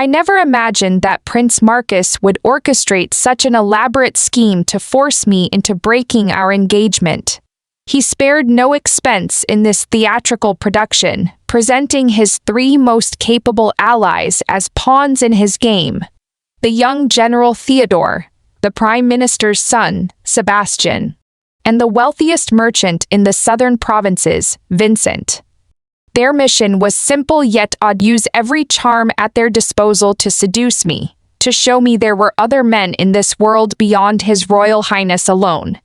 I never imagined that Prince Marcus would orchestrate such an elaborate scheme to force me into breaking our engagement. He spared no expense in this theatrical production, presenting his three most capable allies as pawns in his game: the young General Theodore, the Prime Minister's son, Sebastian, and the wealthiest merchant in the southern provinces, Vincent. Their mission was simple yet odd: use every charm at their disposal to seduce me, to show me there were other men in this world beyond His Royal Highness alone.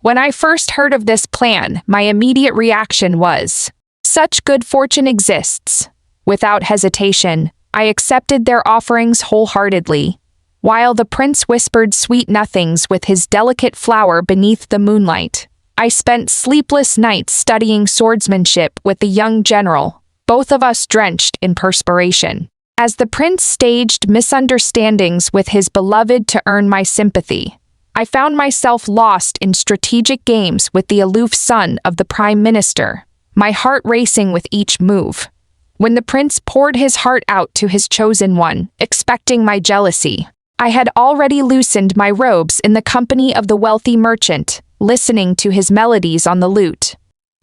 When I first heard of this plan, my immediate reaction was, "Such good fortune exists." Without hesitation, I accepted their offerings wholeheartedly. While the prince whispered sweet nothings with his delicate flower beneath the moonlight, I spent sleepless nights studying swordsmanship with the young general, both of us drenched in perspiration. As the prince staged misunderstandings with his beloved to earn my sympathy, I found myself lost in strategic games with the aloof son of the Prime Minister, my heart racing with each move. When the prince poured his heart out to his chosen one, expecting my jealousy, I had already loosened my robes in the company of the wealthy merchant, listening to his melodies on the lute.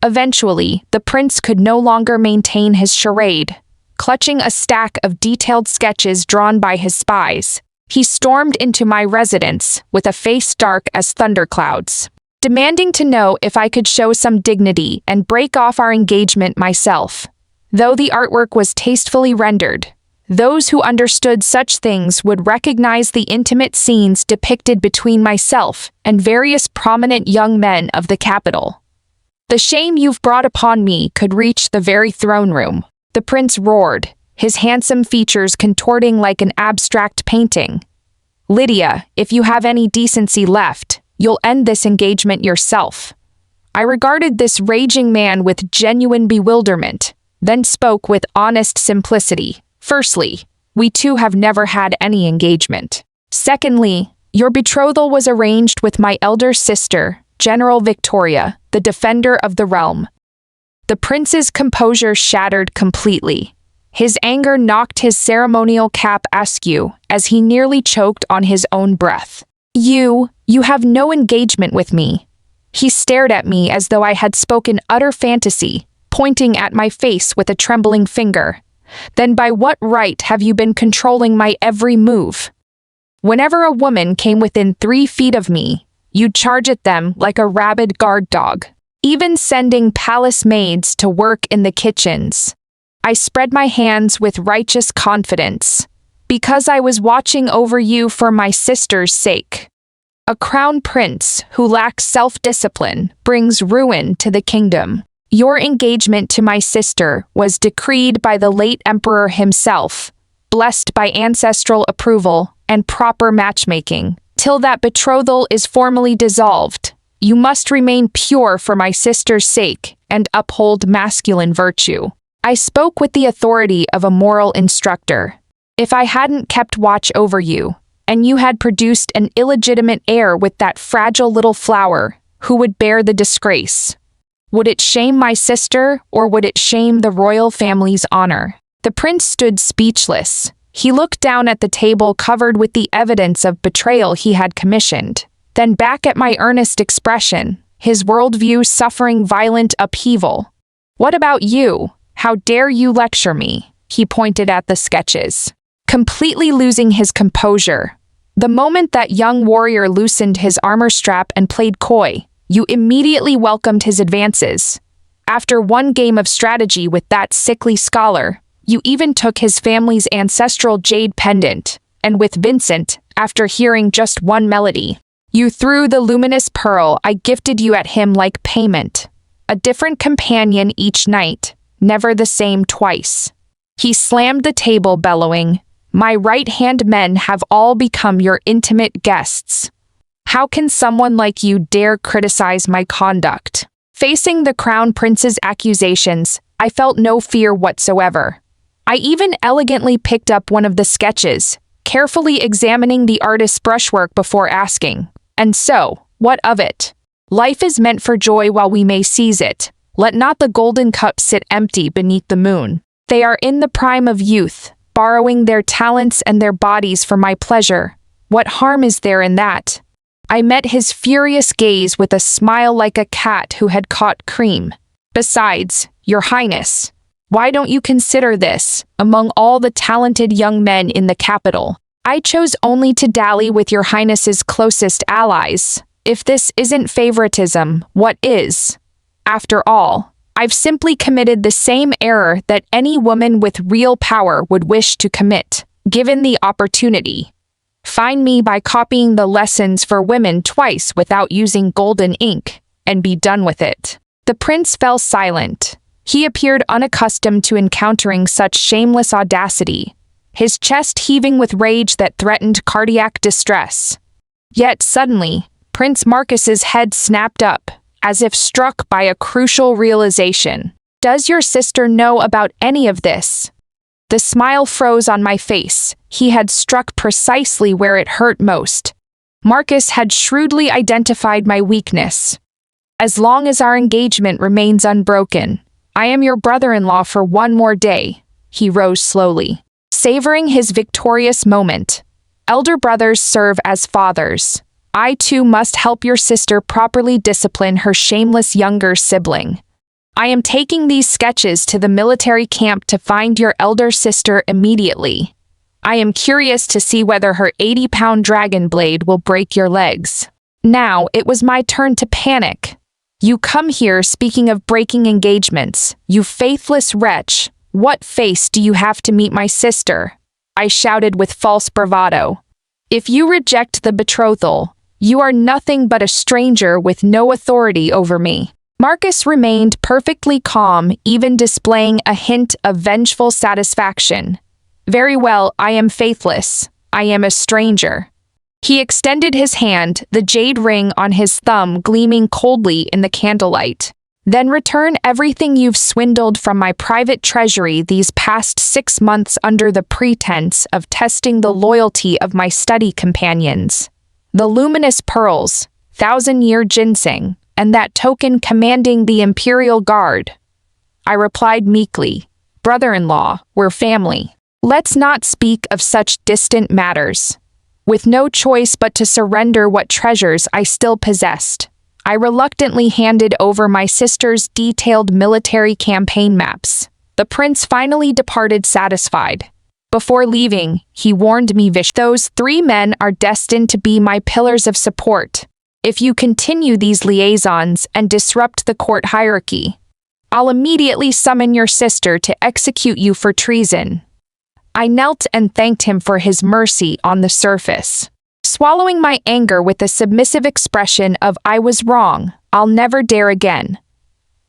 Eventually, the prince could no longer maintain his charade. Clutching a stack of detailed sketches drawn by his spies, he stormed into my residence with a face dark as thunderclouds, demanding to know if I could show some dignity and break off our engagement myself. Though the artwork was tastefully rendered, those who understood such things would recognize the intimate scenes depicted between myself and various prominent young men of the capital. "The shame you've brought upon me could reach the very throne room," the prince roared, his handsome features contorting like an abstract painting. "Lydia, if you have any decency left, you'll end this engagement yourself." I regarded this raging man with genuine bewilderment, then spoke with honest simplicity. "Firstly, we two have never had any engagement. Secondly, your betrothal was arranged with my elder sister, General Victoria, the defender of the realm." The prince's composure shattered completely. His anger knocked his ceremonial cap askew as he nearly choked on his own breath. You have no engagement with me." He stared at me as though I had spoken utter fantasy, pointing at my face with a trembling finger. "Then by what right have you been controlling my every move? Whenever a woman came within 3 feet of me, you'd charge at them like a rabid guard dog, even sending palace maids to work in the kitchens." I spread my hands with righteous confidence, "because I was watching over you for my sister's sake. A crown prince who lacks self-discipline brings ruin to the kingdom. Your engagement to my sister was decreed by the late emperor himself, blessed by ancestral approval and proper matchmaking. Till that betrothal is formally dissolved, you must remain pure for my sister's sake and uphold masculine virtue." I spoke with the authority of a moral instructor. If I hadn't kept watch over you, and you had produced an illegitimate heir with that fragile little flower, who would bear the disgrace? Would it shame my sister, or would it shame the royal family's honor? The prince stood speechless. He looked down at the table covered with the evidence of betrayal he had commissioned, then back at my earnest expression, his worldview suffering violent upheaval. "What about you? How dare you lecture me?" He pointed at the sketches, completely losing his composure. The moment that young warrior loosened his armor strap and played coy, you immediately welcomed his advances. After one game of strategy with that sickly scholar, you even took his family's ancestral jade pendant, and with Vincent, after hearing just one melody, you threw the luminous pearl I gifted you at him like payment. A different companion each night, never the same twice. He slammed the table, bellowing, "My right-hand men have all become your intimate guests. How can someone like you dare criticize my conduct?" Facing the crown prince's accusations, I felt no fear whatsoever. I even elegantly picked up one of the sketches, carefully examining the artist's brushwork before asking, "And so, what of it? Life is meant for joy while we may seize it. Let not the golden cup sit empty beneath the moon." They are in the prime of youth, borrowing their talents and their bodies for my pleasure. What harm is there in that? I met his furious gaze with a smile like a cat who had caught cream. Besides, Your Highness, why don't you consider this? Among all the talented young men in the capital, I chose only to dally with Your Highness's closest allies. If this isn't favoritism, what is? After all, I've simply committed the same error that any woman with real power would wish to commit, given the opportunity. Find me by copying the lessons for women twice without using golden ink, and be done with it. The prince fell silent. He appeared unaccustomed to encountering such shameless audacity, his chest heaving with rage that threatened cardiac distress. Yet suddenly, Prince Marcus's head snapped up, as if struck by a crucial realization. Does your sister know about any of this? The smile froze on my face. He had struck precisely where it hurt most. Marcus had shrewdly identified my weakness. As long as our engagement remains unbroken, I am your brother-in-law for one more day. He rose slowly, savoring his victorious moment. Elder brothers serve as fathers. I too must help your sister properly discipline her shameless younger sibling. I am taking these sketches to the military camp to find your elder sister immediately. I am curious to see whether her 80-pound dragon blade will break your legs. Now it was my turn to panic. You come here speaking of breaking engagements, you faithless wretch. What face do you have to meet my sister? I shouted with false bravado. If you reject the betrothal, you are nothing but a stranger with no authority over me. Marcus remained perfectly calm, even displaying a hint of vengeful satisfaction. Very well, I am faithless. I am a stranger. He extended his hand, the jade ring on his thumb gleaming coldly in the candlelight. Then return everything you've swindled from my private treasury these past 6 months under the pretense of testing the loyalty of my study companions. The luminous pearls, 1,000-year ginseng, and that token commanding the Imperial Guard. I replied meekly, Brother-in-law, we're family. Let's not speak of such distant matters. With no choice but to surrender what treasures I still possessed, I reluctantly handed over my sister's detailed military campaign maps. The prince finally departed satisfied. Before leaving, he warned me those 3 men are destined to be my pillars of support. If you continue these liaisons and disrupt the court hierarchy, I'll immediately summon your sister to execute you for treason. I knelt and thanked him for his mercy on the surface, swallowing my anger with a submissive expression of I was wrong, I'll never dare again.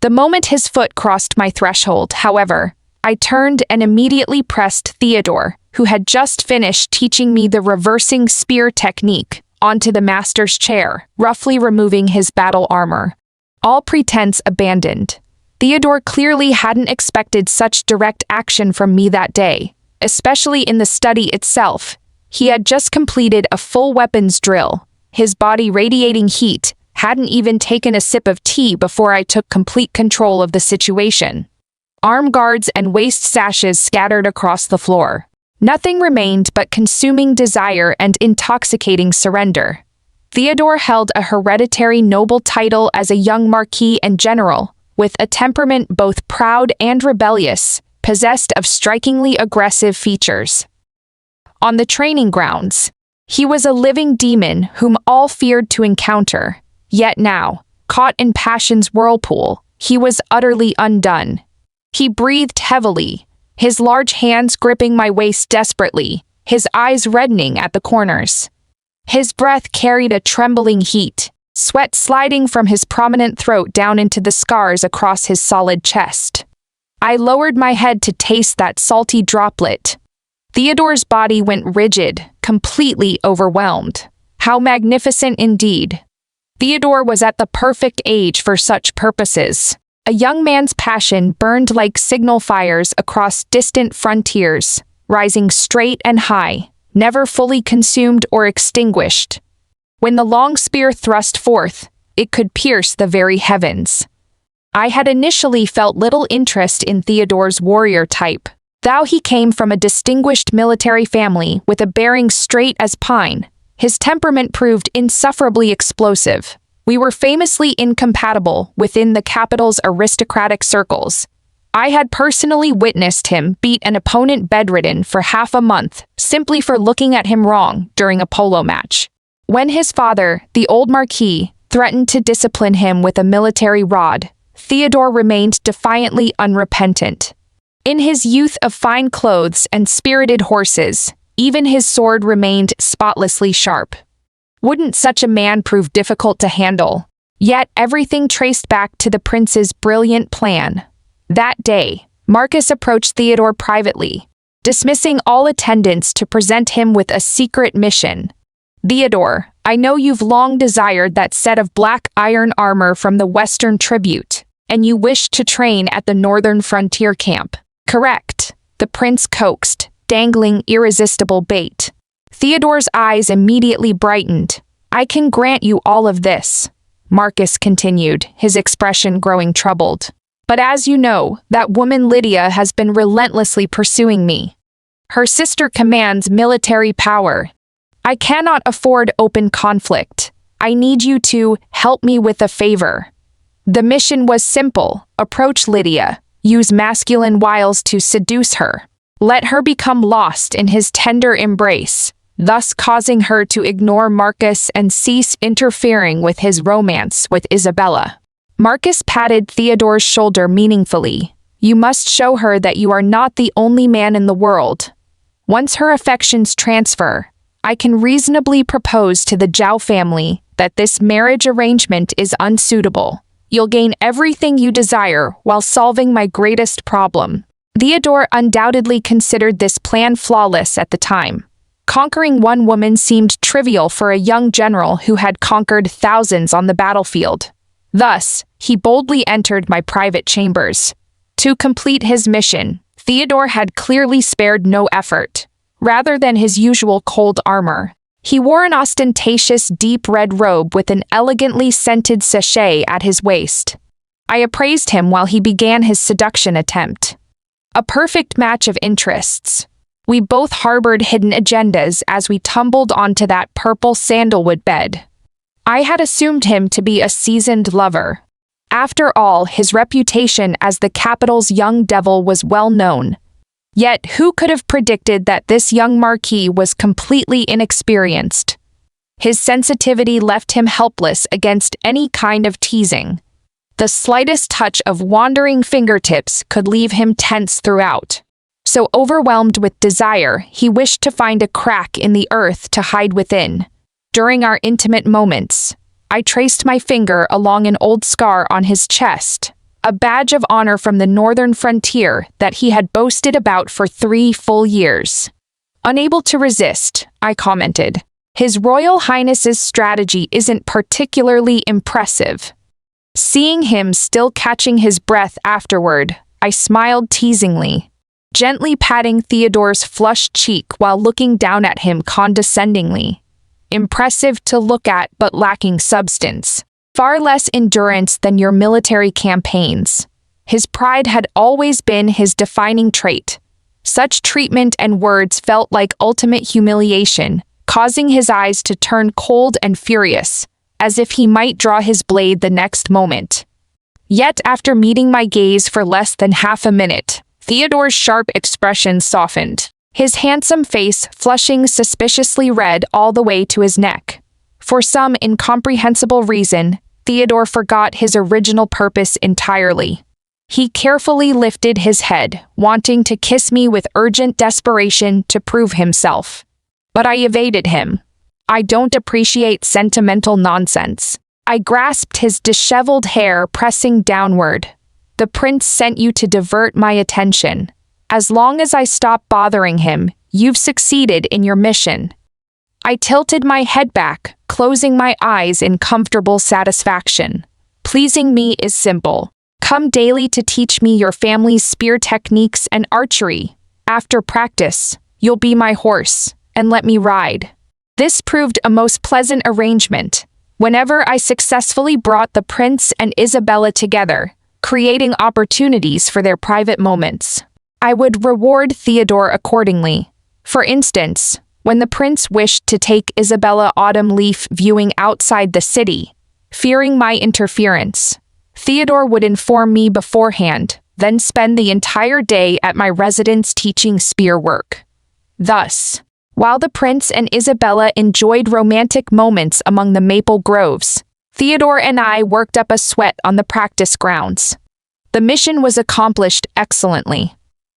The moment his foot crossed my threshold, however, I turned and immediately pressed Theodore, who had just finished teaching me the reversing spear technique, onto the master's chair, roughly removing his battle armor. All pretense abandoned. Theodore clearly hadn't expected such direct action from me that day, especially in the study itself. He had just completed a full weapons drill, his body radiating heat, hadn't even taken a sip of tea before I took complete control of the situation. Arm guards and waist sashes scattered across the floor. Nothing remained but consuming desire and intoxicating surrender. Theodore held a hereditary noble title as a young marquis and general, with a temperament both proud and rebellious, possessed of strikingly aggressive features. On the training grounds, he was a living demon whom all feared to encounter. Yet now, caught in passion's whirlpool, he was utterly undone. He breathed heavily, his large hands gripping my waist desperately, his eyes reddening at the corners. His breath carried a trembling heat, sweat sliding from his prominent throat down into the scars across his solid chest. I lowered my head to taste that salty droplet. Theodore's body went rigid, completely overwhelmed. How magnificent indeed. Theodore was at the perfect age for such purposes. A young man's passion burned like signal fires across distant frontiers, rising straight and high, never fully consumed or extinguished. When the long spear thrust forth, it could pierce the very heavens. I had initially felt little interest in Theodore's warrior type, Though he came from a distinguished military family with a bearing straight as pine, his temperament proved insufferably explosive. We were famously incompatible within the capital's aristocratic circles. I had personally witnessed him beat an opponent bedridden for half a month simply for looking at him wrong during a polo match. When his father, the old Marquis, threatened to discipline him with a military rod, Theodore remained defiantly unrepentant. In his youth of fine clothes and spirited horses, even his sword remained spotlessly sharp. Wouldn't such a man prove difficult to handle? Yet everything traced back to the prince's brilliant plan. That day, Marcus approached Theodore privately, dismissing all attendants to present him with a secret mission. "Theodore, I know you've long desired that set of black iron armor from the Western Tribute, and you wish to train at the Northern Frontier Camp." "Correct," the prince coaxed, dangling irresistible bait. Theodore's eyes immediately brightened. "I can grant you all of this," Marcus continued, his expression growing troubled. "But as you know, that woman Lydia has been relentlessly pursuing me. Her sister commands military power. I cannot afford open conflict. I need you to help me with a favor." The mission was simple: approach Lydia, use masculine wiles to seduce her. Let her become lost in his tender embrace, thus causing her to ignore Marcus and cease interfering with his romance with Isabella. Marcus patted Theodore's shoulder meaningfully. "You must show her that you are not the only man in the world. Once her affections transfer, I can reasonably propose to the Zhao family that this marriage arrangement is unsuitable. You'll gain everything you desire while solving my greatest problem." Theodore undoubtedly considered this plan flawless at the time. Conquering one woman seemed trivial for a young general who had conquered thousands on the battlefield. Thus, he boldly entered my private chambers. To complete his mission, Theodore had clearly spared no effort. Rather than his usual cold armor, he wore an ostentatious deep red robe with an elegantly scented sachet at his waist. I appraised him while he began his seduction attempt. A perfect match of interests. We both harbored hidden agendas as we tumbled onto that purple sandalwood bed. I had assumed him to be a seasoned lover. After all, his reputation as the capital's young devil was well known. Yet who could have predicted that this young marquis was completely inexperienced? His sensitivity left him helpless against any kind of teasing. The slightest touch of wandering fingertips could leave him tense throughout. So overwhelmed with desire, he wished to find a crack in the earth to hide within. During our intimate moments, I traced my finger along an old scar on his chest, a badge of honor from the northern frontier that he had boasted about for 3 full years. Unable to resist, I commented, "His Royal Highness's strategy isn't particularly impressive." Seeing him still catching his breath afterward, I smiled teasingly, gently patting Theodore's flushed cheek while looking down at him condescendingly. Impressive to look at but lacking substance. Far less endurance than your military campaigns. His pride had always been his defining trait. Such treatment and words felt like ultimate humiliation, causing his eyes to turn cold and furious, as if he might draw his blade the next moment. Yet after meeting my gaze for less than half a minute, Theodore's sharp expression softened, his handsome face flushing suspiciously red all the way to his neck. For some incomprehensible reason, Theodore forgot his original purpose entirely. He carefully lifted his head, wanting to kiss me with urgent desperation to prove himself. But I evaded him. I don't appreciate sentimental nonsense. I grasped his disheveled hair, pressing downward. "The prince sent you to divert my attention. As long as I stop bothering him, you've succeeded in your mission." I tilted my head back, closing my eyes in comfortable satisfaction. "Pleasing me is simple. Come daily to teach me your family's spear techniques and archery. After practice, you'll be my horse, and let me ride." This proved a most pleasant arrangement. Whenever I successfully brought the prince and Isabella together, creating opportunities for their private moments, I would reward Theodore accordingly. For instance, when the prince wished to take Isabella autumn leaf viewing outside the city, fearing my interference, Theodore would inform me beforehand, then spend the entire day at my residence teaching spear work. Thus, while the prince and Isabella enjoyed romantic moments among the maple groves, Theodore and I worked up a sweat on the practice grounds. The mission was accomplished excellently.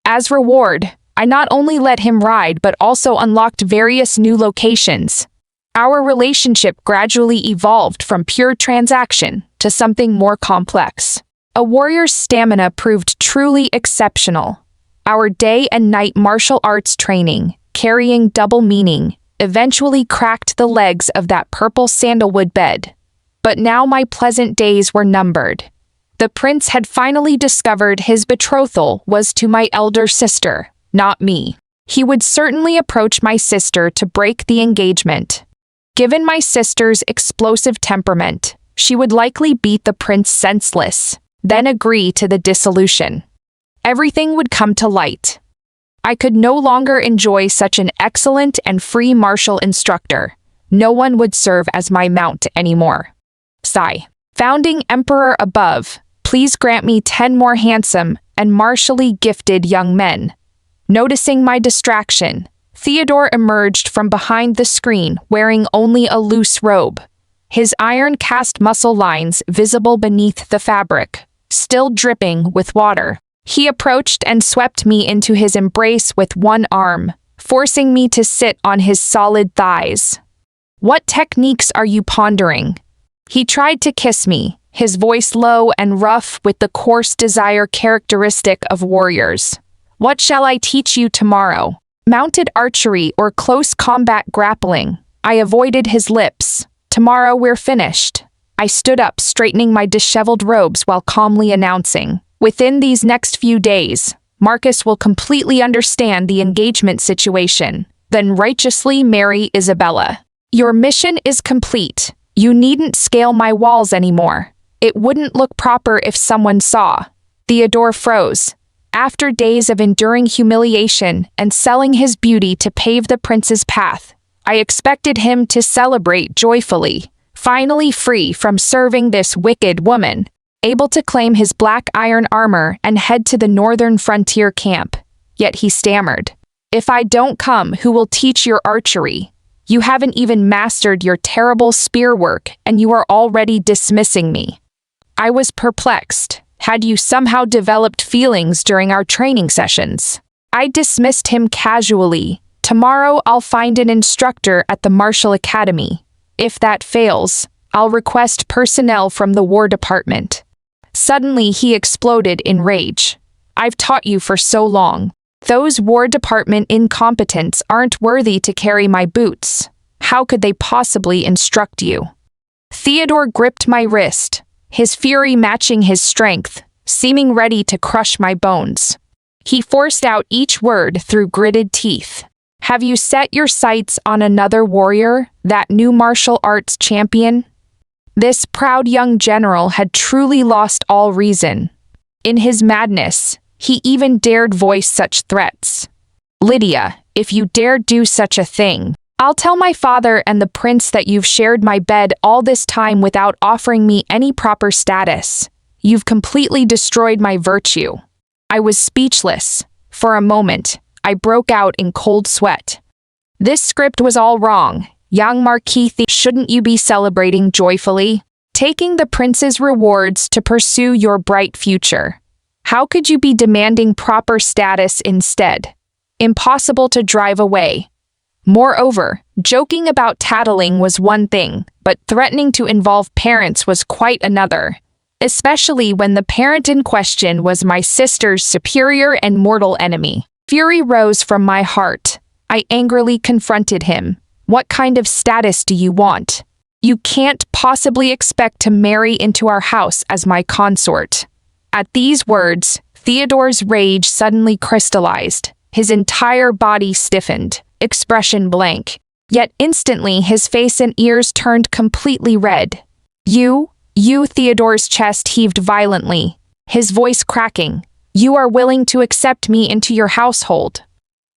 As reward, I not only let him ride but also unlocked various new locations. Our relationship gradually evolved from pure transaction to something more complex. A warrior's stamina proved truly exceptional. Our day and night martial arts training, carrying double meaning, eventually cracked the legs of that purple sandalwood bed. But now my pleasant days were numbered. The prince had finally discovered his betrothal was to my elder sister, not me. He would certainly approach my sister to break the engagement. Given my sister's explosive temperament, she would likely beat the prince senseless, then agree to the dissolution. Everything would come to light. I could no longer enjoy such an excellent and free martial instructor. No one would serve as my mount anymore. Sigh. Founding Emperor above, please grant me 10 more handsome and martially gifted young men. Noticing my distraction, Theodore emerged from behind the screen wearing only a loose robe, his iron-cast muscle lines visible beneath the fabric, still dripping with water. He approached and swept me into his embrace with one arm, forcing me to sit on his solid thighs. What techniques are you pondering? He tried to kiss me, his voice low and rough with the coarse desire characteristic of warriors. What shall I teach you tomorrow? Mounted archery or close combat grappling? I avoided his lips. Tomorrow we're finished. I stood up, straightening my disheveled robes while calmly announcing, within these next few days, Marcus will completely understand the engagement situation, then righteously marry Isabella. Your mission is complete. You needn't scale my walls anymore. It wouldn't look proper if someone saw. Theodore froze. After days of enduring humiliation and selling his beauty to pave the prince's path, I expected him to celebrate joyfully, finally free from serving this wicked woman, able to claim his black iron armor and head to the northern frontier camp. Yet he stammered, "If I don't come, who will teach your archery? You haven't even mastered your terrible spear work, and you are already dismissing me." I was perplexed. Had you somehow developed feelings during our training sessions? I dismissed him casually. Tomorrow I'll find an instructor at the Martial Academy. If that fails, I'll request personnel from the War Department. Suddenly he exploded in rage. I've taught you for so long. Those War Department incompetents aren't worthy to carry my boots. How could they possibly instruct you? Theodore gripped my wrist, his fury matching his strength, seeming ready to crush my bones. He forced out each word through gritted teeth. Have you set your sights on another warrior, that new martial arts champion? This proud young general had truly lost all reason. In his madness, he even dared voice such threats. Lydia, if you dare do such a thing, I'll tell my father and the prince that you've shared my bed all this time without offering me any proper status. You've completely destroyed my virtue. I was speechless. For a moment, I broke out in cold sweat. This script was all wrong. Young Marquis, shouldn't you be celebrating joyfully, taking the prince's rewards to pursue your bright future? How could you be demanding proper status instead? Impossible to drive away. Moreover, joking about tattling was one thing, but threatening to involve parents was quite another, especially when the parent in question was my sister's superior and mortal enemy. Fury rose from my heart. I angrily confronted him. What kind of status do you want? You can't possibly expect to marry into our house as my consort. At these words, Theodore's rage suddenly crystallized. His entire body stiffened, expression blank. Yet instantly his face and ears turned completely red. You, Theodore's chest heaved violently, his voice cracking. You are willing to accept me into your household.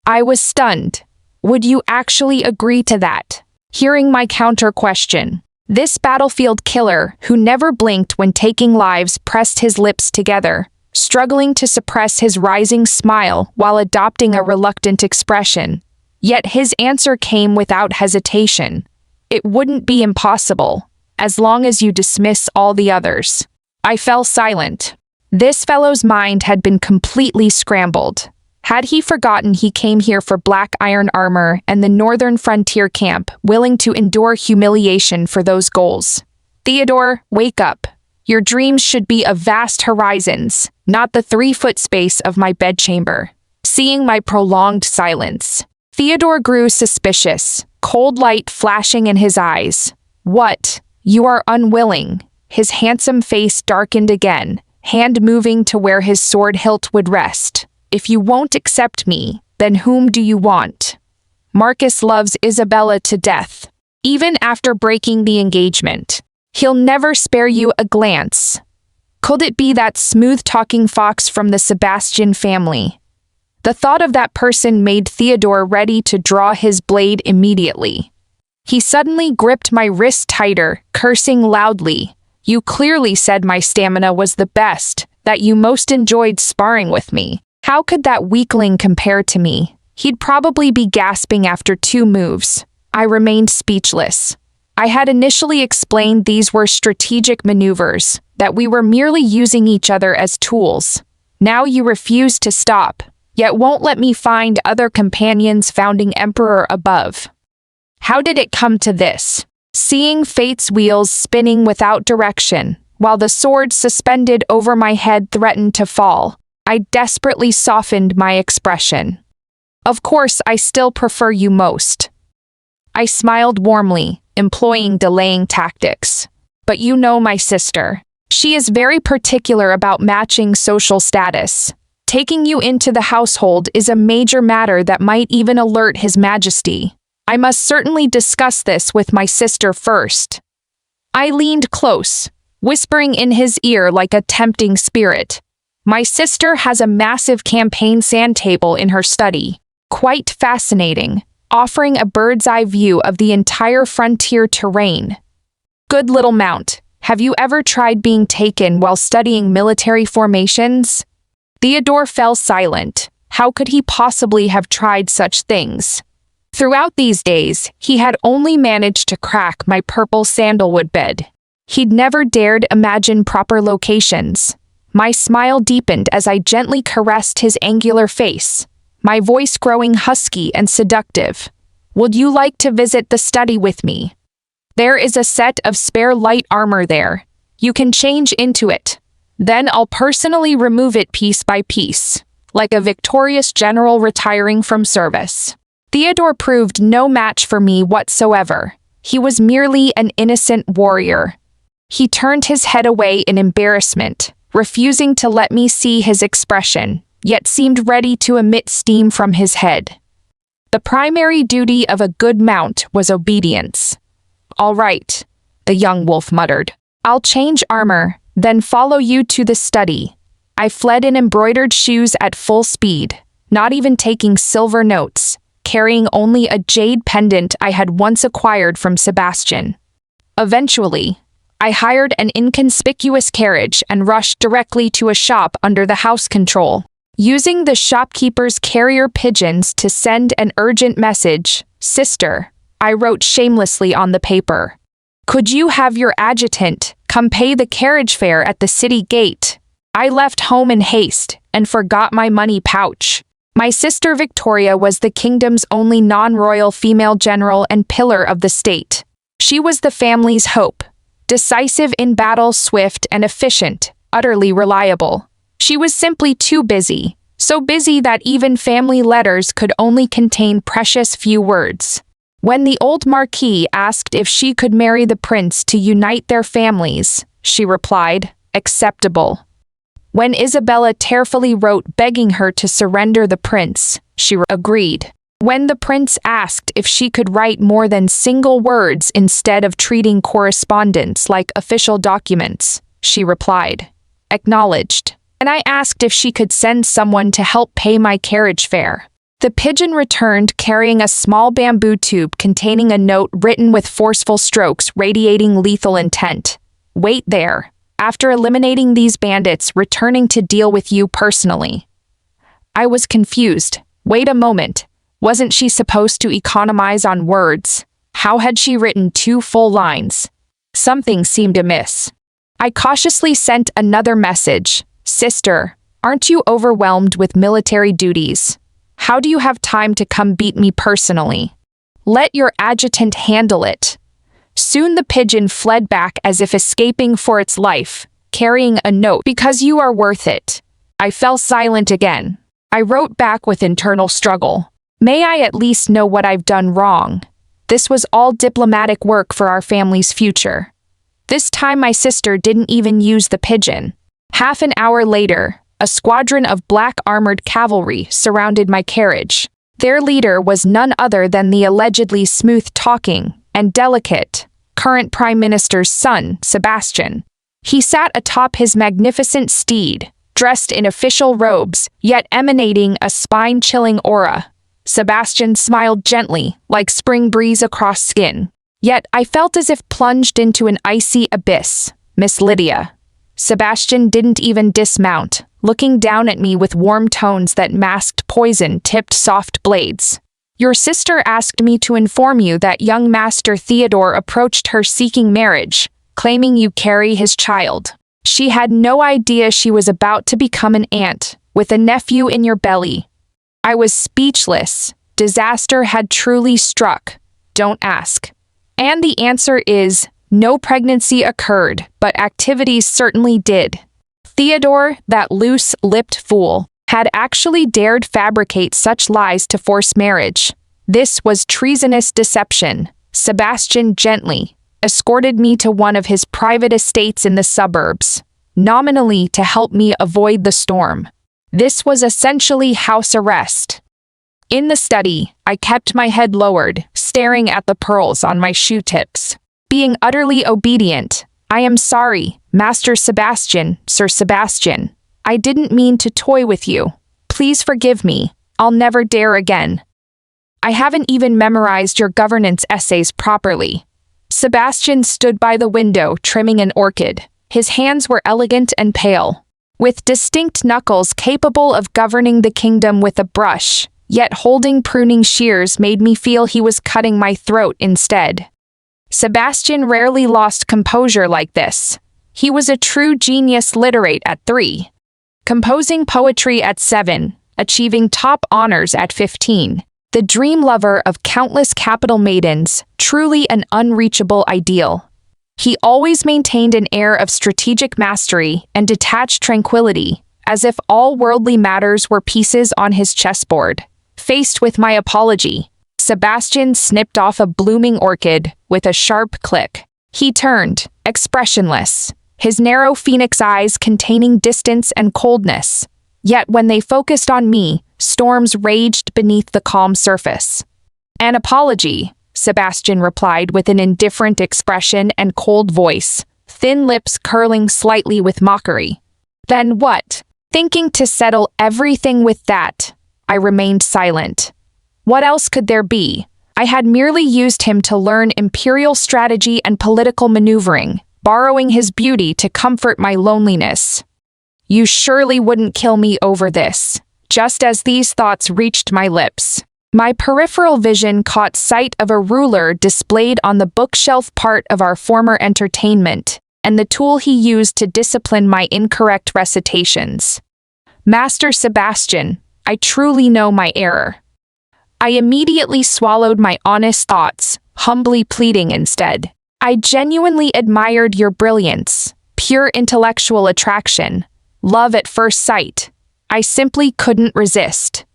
I was stunned. Would you actually agree to that? Hearing my counter question, this battlefield killer, who never blinked when taking lives, pressed his lips together, struggling to suppress his rising smile while adopting a reluctant expression. Yet his answer came without hesitation. It wouldn't be impossible, as long as you dismiss all the others. I fell silent. This fellow's mind had been completely scrambled. Had he forgotten he came here for black iron armor and the northern frontier camp, willing to endure humiliation for those goals? Theodore, wake up. Your dreams should be of vast horizons, not the 3-foot space of my bedchamber. Seeing my prolonged silence, Theodore grew suspicious, cold light flashing in his eyes. What? You are unwilling. His handsome face darkened again, hand moving to where his sword hilt would rest. If you won't accept me, then whom do you want? Marcus loves Isabella to death. Even after breaking the engagement, he'll never spare you a glance. Could it be that smooth-talking fox from the Sebastian family? The thought of that person made Theodore ready to draw his blade immediately. He suddenly gripped my wrist tighter, cursing loudly. You clearly said my stamina was the best, that you most enjoyed sparring with me. How could that weakling compare to me? He'd probably be gasping after 2 moves. I remained speechless. I had initially explained these were strategic maneuvers, that we were merely using each other as tools. Now you refuse to stop, yet won't let me find other companions, founding Emperor above. How did it come to this? Seeing fate's wheels spinning without direction, while the sword suspended over my head threatened to fall, I desperately softened my expression. Of course, I still prefer you most. I smiled warmly, employing delaying tactics. But you know my sister. She is very particular about matching social status. Taking you into the household is a major matter that might even alert His Majesty. I must certainly discuss this with my sister first. I leaned close, whispering in his ear like a tempting spirit. My sister has a massive campaign sand table in her study. Quite fascinating, offering a bird's-eye view of the entire frontier terrain. Good little mount. Have you ever tried being taken while studying military formations? Theodore fell silent. How could he possibly have tried such things? Throughout these days, he had only managed to crack my purple sandalwood bed. He'd never dared imagine proper locations. My smile deepened as I gently caressed his angular face, my voice growing husky and seductive. Would you like to visit the study with me? There is a set of spare light armor there. You can change into it. Then I'll personally remove it piece by piece, like a victorious general retiring from service. Theodore proved no match for me whatsoever. He was merely an innocent warrior. He turned his head away in embarrassment, refusing to let me see his expression, yet seemed ready to emit steam from his head. The primary duty of a good mount was obedience. All right, the young wolf muttered. I'll change armor, then follow you to the study. I fled in embroidered shoes at full speed, not even taking silver notes, carrying only a jade pendant I had once acquired from Sebastian. Eventually, I hired an inconspicuous carriage and rushed directly to a shop under the house control, using the shopkeeper's carrier pigeons to send an urgent message. Sister, I wrote shamelessly on the paper. Could you have your adjutant come pay the carriage fare at the city gate? I left home in haste and forgot my money pouch. My sister Victoria was the kingdom's only non-royal female general and pillar of the state. She was the family's hope. Decisive in battle, swift and efficient, utterly reliable. She was simply too busy, so busy that even family letters could only contain precious few words. When the old Marquis asked if she could marry the prince to unite their families, she replied, acceptable. When Isabella tearfully wrote begging her to surrender the prince, she agreed. When the prince asked if she could write more than single words instead of treating correspondence like official documents, she replied, acknowledged. and I asked if she could send someone to help pay my carriage fare. The pigeon returned carrying a small bamboo tube containing a note written with forceful strokes radiating lethal intent. Wait there. After eliminating these bandits, returning to deal with you personally. I was confused. Wait a moment. Wasn't she supposed to economize on words? How had she written 2 full lines? Something seemed amiss. I cautiously sent another message. Sister, aren't you overwhelmed with military duties? How do you have time to come beat me personally? Let your adjutant handle it. Soon the pigeon fled back as if escaping for its life, carrying a note, because you are worth it. I fell silent again. I wrote back with internal struggle. May I at least know what I've done wrong? This was all diplomatic work for our family's future. This time my sister didn't even use the pigeon. Half an hour later, a squadron of black armored cavalry surrounded my carriage. Their leader was none other than the allegedly smooth-talking and delicate current Prime Minister's son, Sebastian. He sat atop his magnificent steed, dressed in official robes, yet emanating a spine-chilling aura. Sebastian smiled gently, like spring breeze across skin. Yet I felt as if plunged into an icy abyss. Miss Lydia. Sebastian didn't even dismount, looking down at me with warm tones that masked poison-tipped soft blades. Your sister asked me to inform you that young Master Theodore approached her seeking marriage, claiming you carry his child. She had no idea she was about to become an aunt, with a nephew in your belly. I was speechless. Disaster had truly struck. Don't ask. And the answer is, no pregnancy occurred, but activities certainly did. Theodore, that loose-lipped fool, had actually dared fabricate such lies to force marriage. This was treasonous deception. Sebastian gently escorted me to one of his private estates in the suburbs, nominally to help me avoid the storm. This was essentially house arrest. In the study, I kept my head lowered, staring at the pearls on my shoe tips. Being utterly obedient. I am sorry, Master Sebastian, Sir Sebastian. I didn't mean to toy with you. Please forgive me. I'll never dare again. I haven't even memorized your governance essays properly. Sebastian stood by the window trimming an orchid. His hands were elegant and pale, with distinct knuckles capable of governing the kingdom with a brush, yet holding pruning shears made me feel he was cutting my throat instead. Sebastian rarely lost composure like this. He was a true genius literate at 3, composing poetry at 7, achieving top honors at 15. The dream lover of countless capital maidens, truly an unreachable ideal. He always maintained an air of strategic mastery and detached tranquility, as if all worldly matters were pieces on his chessboard. Faced with my apology, Sebastian snipped off a blooming orchid with a sharp click. He turned, expressionless, his narrow phoenix eyes containing distance and coldness. Yet when they focused on me, storms raged beneath the calm surface. An apology, Sebastian replied with an indifferent expression and cold voice, thin lips curling slightly with mockery. Then what? Thinking to settle everything with that, I remained silent. What else could there be? I had merely used him to learn imperial strategy and political maneuvering, borrowing his beauty to comfort my loneliness. You surely wouldn't kill me over this. Just as these thoughts reached my lips, my peripheral vision caught sight of a ruler displayed on the bookshelf part of our former entertainment, and the tool he used to discipline my incorrect recitations. Master Sebastian, I truly know my error. I immediately swallowed my honest thoughts, humbly pleading instead. I genuinely admired your brilliance, pure intellectual attraction, love at first sight. I simply couldn't resist.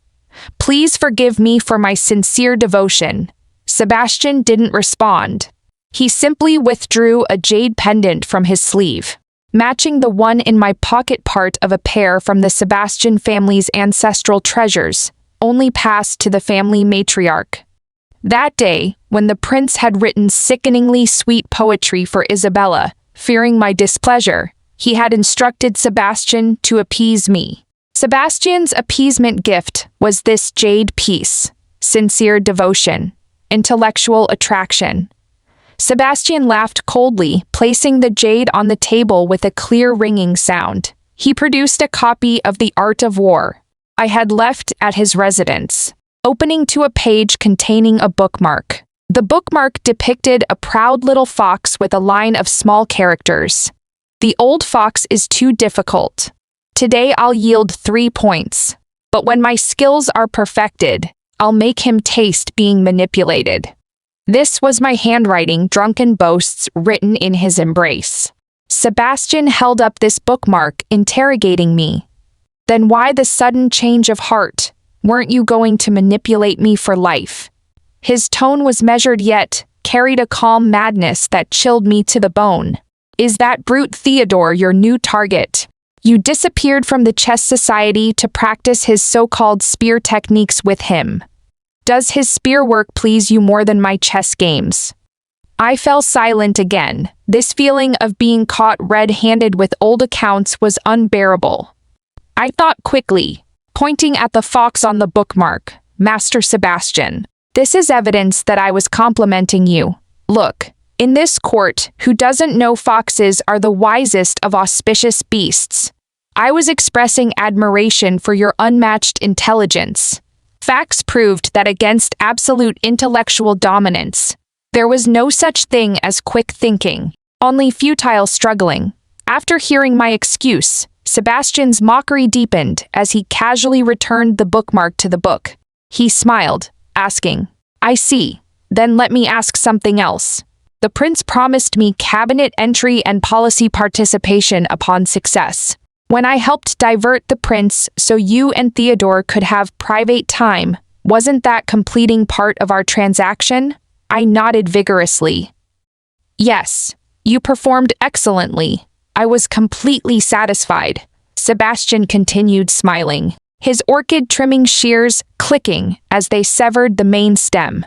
Please forgive me for my sincere devotion. Sebastian didn't respond. He simply withdrew a jade pendant from his sleeve, matching the one in my pocket, part of a pair from the Sebastian family's ancestral treasures, only passed to the family matriarch. That day, when the prince had written sickeningly sweet poetry for Isabella, fearing my displeasure, He had instructed Sebastian to appease me. Sebastian's appeasement gift was this jade piece: sincere devotion, intellectual attraction. Sebastian laughed coldly, placing the jade on the table with a clear ringing sound. He produced a copy of The Art of War I had left at his residence, opening to a page containing a bookmark. The bookmark depicted a proud little fox with a line of small characters. "The old fox is too difficult. Today I'll yield 3 points. But when my skills are perfected, I'll make him taste being manipulated." This was my handwriting, drunken boasts written in his embrace. Sebastian held up this bookmark, interrogating me. "Then why the sudden change of heart? Weren't you going to manipulate me for life?" His tone was measured yet carried a calm madness that chilled me to the bone. "Is that brute Theodore your new target? You disappeared from the chess society to practice his so-called spear techniques with him. Does his spear work please you more than my chess games?" I fell silent again. This feeling of being caught red-handed with old accounts was unbearable. I thought quickly, pointing at the fox on the bookmark. "Master Sebastian, this is evidence that I was complimenting you. Look, in this court, who doesn't know foxes are the wisest of auspicious beasts? I was expressing admiration for your unmatched intelligence." Facts proved that against absolute intellectual dominance, there was no such thing as quick thinking, only futile struggling. After hearing my excuse, Sebastian's mockery deepened as he casually returned the bookmark to the book. He smiled, asking, "I see. Then let me ask something else. The prince promised me cabinet entry and policy participation upon success. When I helped divert the prince so you and Theodore could have private time, wasn't that completing part of our transaction?" I nodded vigorously. "Yes, you performed excellently. I was completely satisfied." Sebastian continued smiling, his orchid trimming shears clicking as they severed the main stem.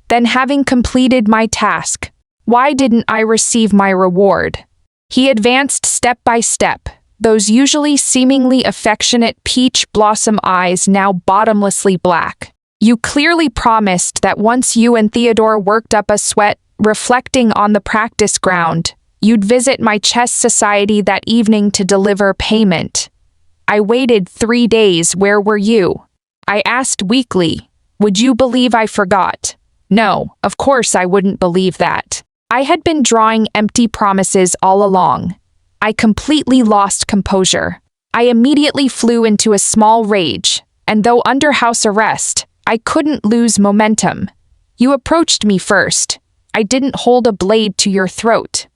"Then having completed my task, why didn't I receive my reward?" He advanced step by step, those usually seemingly affectionate peach blossom eyes now bottomlessly black. "You clearly promised that once you and Theodore worked up a sweat, reflecting on the practice ground, you'd visit my chess society that evening to deliver payment. I waited 3 days. Where were you?" I asked weakly. "Would you believe I forgot?" No, of course I wouldn't believe that. I had been drawing empty promises all along. I completely lost composure. I immediately flew into a small rage, and though under house arrest, I couldn't lose momentum. "You approached me first. I didn't hold a blade to your throat."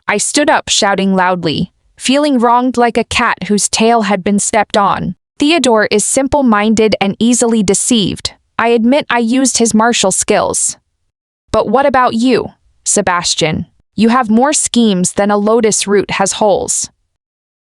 I stood up, shouting loudly, feeling wronged like a cat whose tail had been stepped on. "Theodore is simple-minded and easily deceived. I admit I used his martial skills. But what about you, Sebastian? You have more schemes than a lotus root has holes.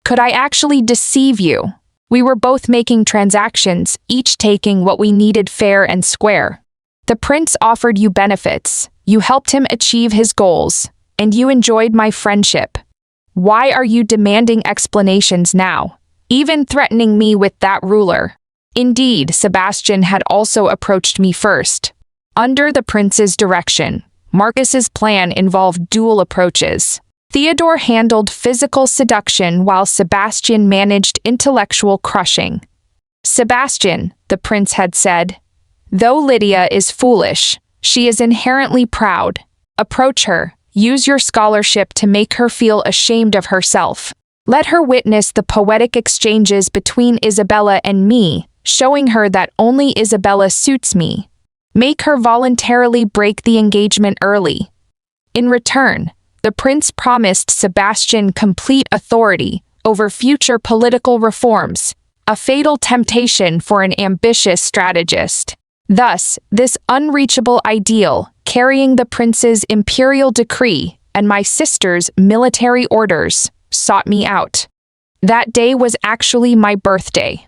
Could I actually deceive you? We were both making transactions, each taking what we needed fair and square. The prince offered you benefits, you helped him achieve his goals, and you enjoyed my friendship. Why are you demanding explanations now, even threatening me with that ruler?" Indeed, Sebastian had also approached me first. Under the prince's direction, Marcus's plan involved dual approaches. Theodore handled physical seduction while Sebastian managed intellectual crushing. "Sebastian," the prince had said, "though Lydia is foolish, she is inherently proud. Approach her, use your scholarship to make her feel ashamed of herself. Let her witness the poetic exchanges between Isabella and me, showing her that only Isabella suits me. Make her voluntarily break the engagement early." In return, the prince promised Sebastian complete authority over future political reforms, a fatal temptation for an ambitious strategist. Thus, this unreachable ideal, carrying the prince's imperial decree and my sister's military orders, sought me out. That day was actually my birthday.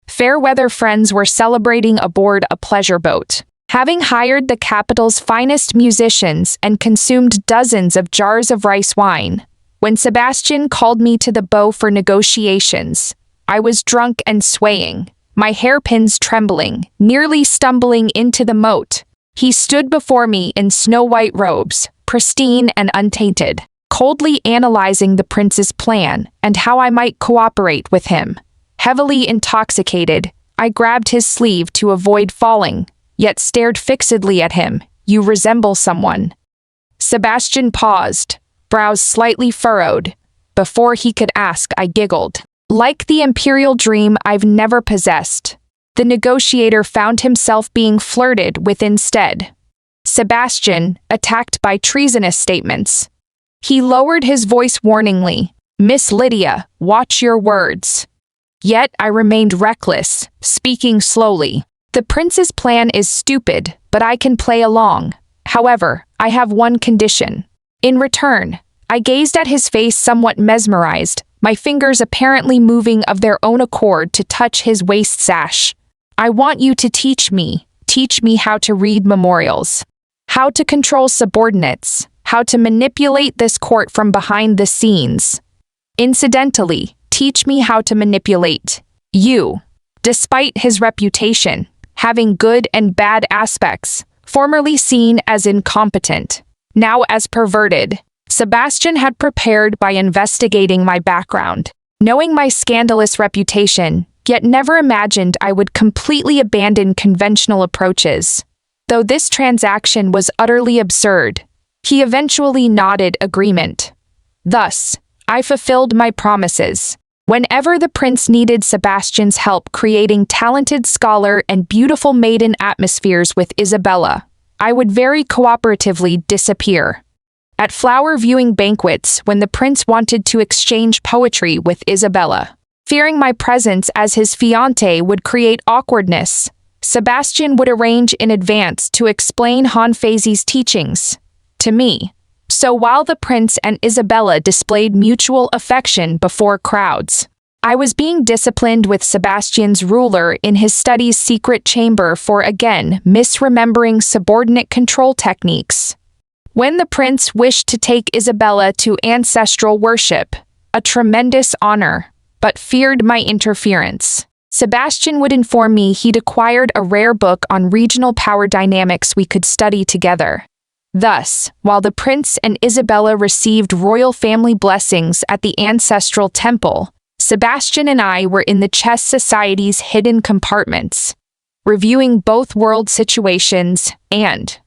Fair-weather friends were celebrating aboard a pleasure boat. Having hired the capital's finest musicians and consumed dozens of jars of rice wine, When Sebastian called me to the bow for negotiations, I was drunk and swaying, my hairpins trembling, nearly stumbling into the moat. He stood before me in snow-white robes, pristine and untainted, coldly analyzing the prince's plan and how I might cooperate with him. Heavily intoxicated, I grabbed his sleeve to avoid falling, yet stared fixedly at him. "You resemble someone." Sebastian paused, brows slightly furrowed. Before he could ask, I giggled. Like the imperial dream I've never possessed, the negotiator found himself being flirted with instead. Sebastian, attacked by treasonous statements. He lowered his voice warningly. "Miss Lydia, watch your words." Yet I remained reckless, speaking slowly. "The prince's plan is stupid, but I can play along. However, I have one condition." In return, I gazed at his face somewhat mesmerized, my fingers apparently moving of their own accord to touch his waist sash. "I want you to teach me how to read memorials, how to control subordinates, how to manipulate this court from behind the scenes. Incidentally, teach me how to manipulate you." Despite his reputation, having good and bad aspects, formerly seen as incompetent, now as perverted, Sebastian had prepared by investigating my background, knowing my scandalous reputation, yet never imagined I would completely abandon conventional approaches. Though this transaction was utterly absurd, he eventually nodded agreement. Thus, I fulfilled my promises. Whenever the prince needed Sebastian's help creating talented scholar and beautiful maiden atmospheres with Isabella, I would very cooperatively disappear. At flower viewing banquets when the prince wanted to exchange poetry with Isabella, fearing my presence as his fiancée would create awkwardness, Sebastian would arrange in advance to explain Hanfei's teachings to me. So while the prince and Isabella displayed mutual affection before crowds, I was being disciplined with Sebastian's ruler in his study's secret chamber for again misremembering subordinate control techniques. When the prince wished to take Isabella to ancestral worship, a tremendous honor, but feared my interference, Sebastian would inform me he'd acquired a rare book on regional power dynamics we could study together. Thus, while the prince and Isabella received royal family blessings at the ancestral temple, Sebastian and I were in the chess society's hidden compartments, reviewing both world situations and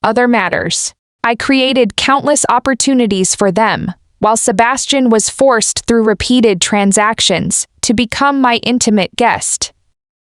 other matters. I created countless opportunities for them, while Sebastian was forced through repeated transactions to become my intimate guest.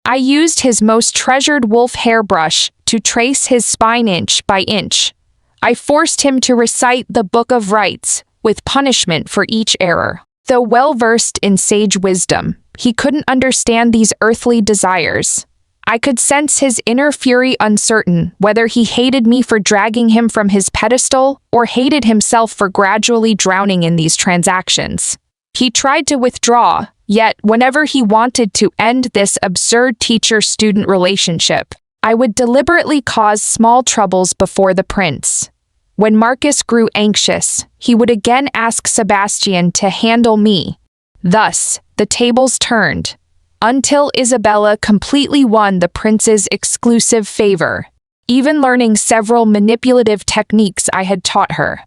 I used his most treasured wolf hairbrush to trace his spine inch by inch. I forced him to recite the Book of Rites, with punishment for each error. Though well-versed in sage wisdom, he couldn't understand these earthly desires. I could sense his inner fury, uncertain whether he hated me for dragging him from his pedestal or hated himself for gradually drowning in these transactions. He tried to withdraw, yet whenever he wanted to end this absurd teacher-student relationship, I would deliberately cause small troubles before the prince. When Marcus grew anxious, he would again ask Sebastian to handle me. Thus, the tables turned, until Isabella completely won the prince's exclusive favor, even learning several manipulative techniques I had taught her.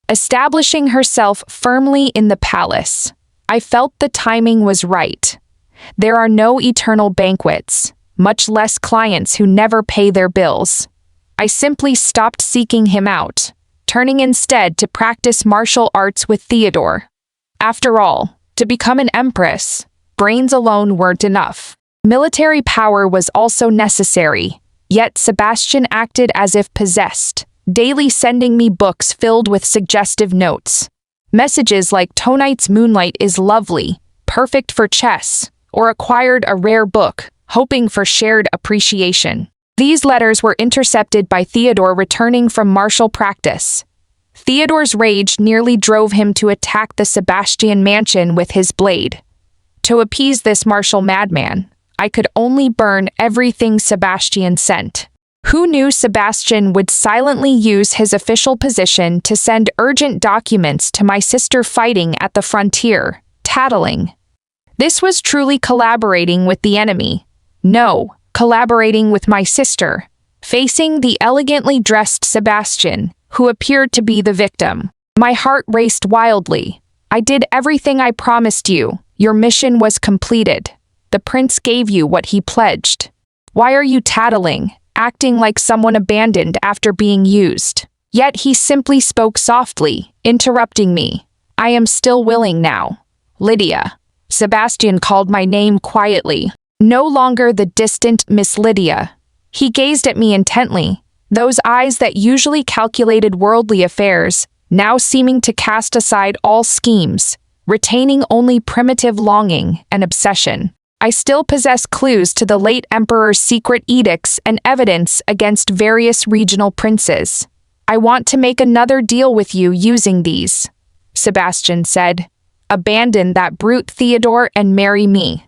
Establishing herself firmly in the palace, I felt the timing was right. There are no eternal banquets, much less clients who never pay their bills. I simply stopped seeking him out, turning instead to practice martial arts with Theodore. After all, to become an empress, brains alone weren't enough. Military power was also necessary, yet Sebastian acted as if possessed, daily sending me books filled with suggestive notes. Messages like "Tonight's moonlight is lovely, perfect for chess," or "acquired a rare book, hoping for shared appreciation." These letters were intercepted by Theodore returning from martial practice. Theodore's rage nearly drove him to attack the Sebastian mansion with his blade. To appease this martial madman, I could only burn everything Sebastian sent. Who knew Sebastian would silently use his official position to send urgent documents to my sister fighting at the frontier, tattling? This was truly collaborating with the enemy. No, collaborating with my sister, facing the elegantly dressed Sebastian, who appeared to be the victim. My heart raced wildly. I did everything I promised you. Your mission was completed. The prince gave you what he pledged. Why are you tattling, acting like someone abandoned after being used? Yet he simply spoke softly, interrupting me. I am still willing now. Lydia. Sebastian called my name quietly, no longer the distant Miss Lydia. He gazed at me intently, those eyes that usually calculated worldly affairs, now seeming to cast aside all schemes, retaining only primitive longing and obsession. I still possess clues to the late emperor's secret edicts and evidence against various regional princes. I want to make another deal with you using these, Sebastian said. Abandon that brute Theodore and marry me.